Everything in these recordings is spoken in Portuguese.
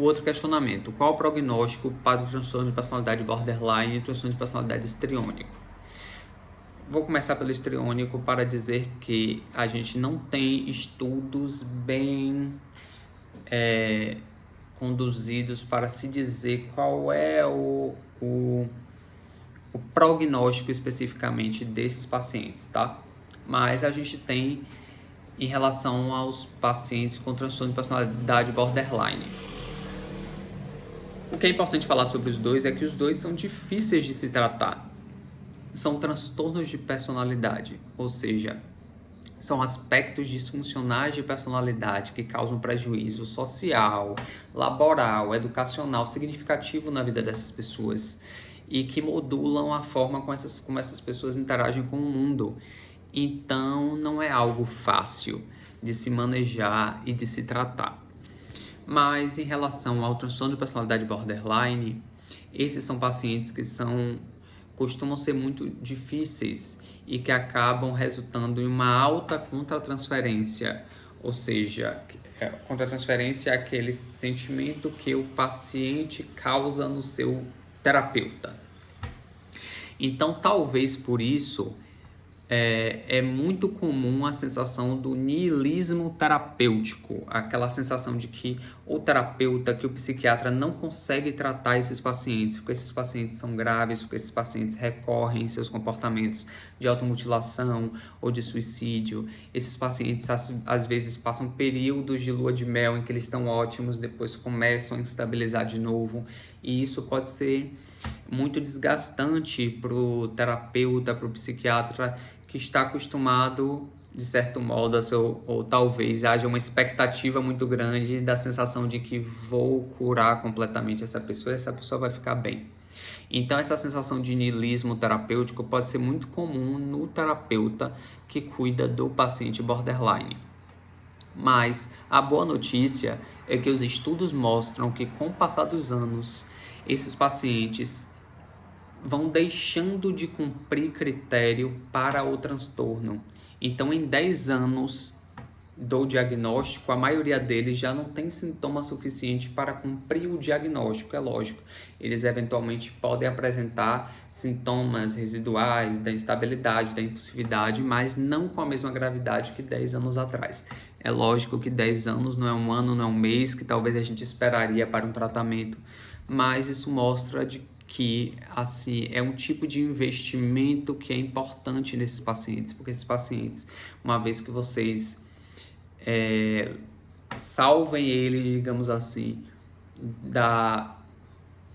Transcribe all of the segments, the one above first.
O outro questionamento: qual o prognóstico para o transtorno de personalidade borderline e o transtorno de personalidade histriônico? Vou começar pelo histriônico para dizer que a gente não tem estudos bem conduzidos para se dizer qual é o prognóstico especificamente desses pacientes, tá? Mas a gente tem em relação aos pacientes com transtorno de personalidade borderline. O que é importante falar sobre os dois é que os dois são difíceis de se tratar. São transtornos de personalidade, ou seja, são aspectos disfuncionais de personalidade que causam prejuízo social, laboral, educacional significativo na vida dessas pessoas e que modulam a forma como essas pessoas interagem com o mundo. Então, não é algo fácil de se manejar e de se tratar. Mas em relação ao transtorno de personalidade borderline, esses são pacientes que costumam ser muito difíceis e que acabam resultando em uma alta contratransferência, ou seja, contratransferência é aquele sentimento que o paciente causa no seu terapeuta. Então, talvez por isso, é muito comum a sensação do niilismo terapêutico, aquela sensação de que o terapeuta, que o psiquiatra não consegue tratar esses pacientes, porque esses pacientes são graves, porque esses pacientes recorrem em seus comportamentos de automutilação ou de suicídio. Esses pacientes às vezes passam períodos de lua de mel em que eles estão ótimos, depois começam a instabilizar de novo, e isso pode ser muito desgastante para o terapeuta, para o psiquiatra, que está acostumado, de certo modo, ou talvez haja uma expectativa muito grande da sensação de que vou curar completamente essa pessoa e essa pessoa vai ficar bem. Então, essa sensação de niilismo terapêutico pode ser muito comum no terapeuta que cuida do paciente borderline. Mas a boa notícia é que os estudos mostram que, com o passar dos anos, esses pacientes vão deixando de cumprir critério para o transtorno. Então, em 10 anos do diagnóstico, a maioria deles já não tem sintoma suficiente para cumprir o diagnóstico, é lógico. Eles eventualmente podem apresentar sintomas residuais da instabilidade, da impulsividade, mas não com a mesma gravidade que 10 anos atrás. É lógico que 10 anos não é um ano, não é um mês, que talvez a gente esperaria para um tratamento, mas isso mostra que assim, é um tipo de investimento que é importante nesses pacientes, porque esses pacientes, uma vez que vocês salvem eles, digamos assim, da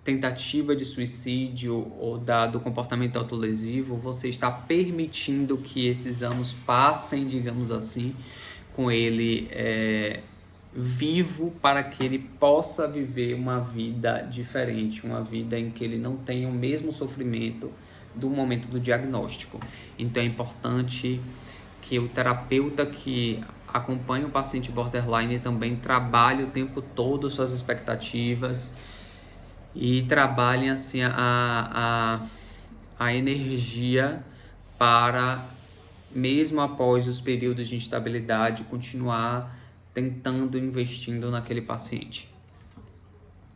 tentativa de suicídio ou do comportamento autolesivo, você está permitindo que esses anos passem, digamos assim, com ele vivo, para que ele possa viver uma vida diferente, uma vida em que ele não tenha o mesmo sofrimento do momento do diagnóstico. Então é importante que o terapeuta que acompanha o paciente borderline também trabalhe o tempo todo suas expectativas e trabalhem assim a energia para, mesmo após os períodos de instabilidade, continuar tentando, investindo naquele paciente.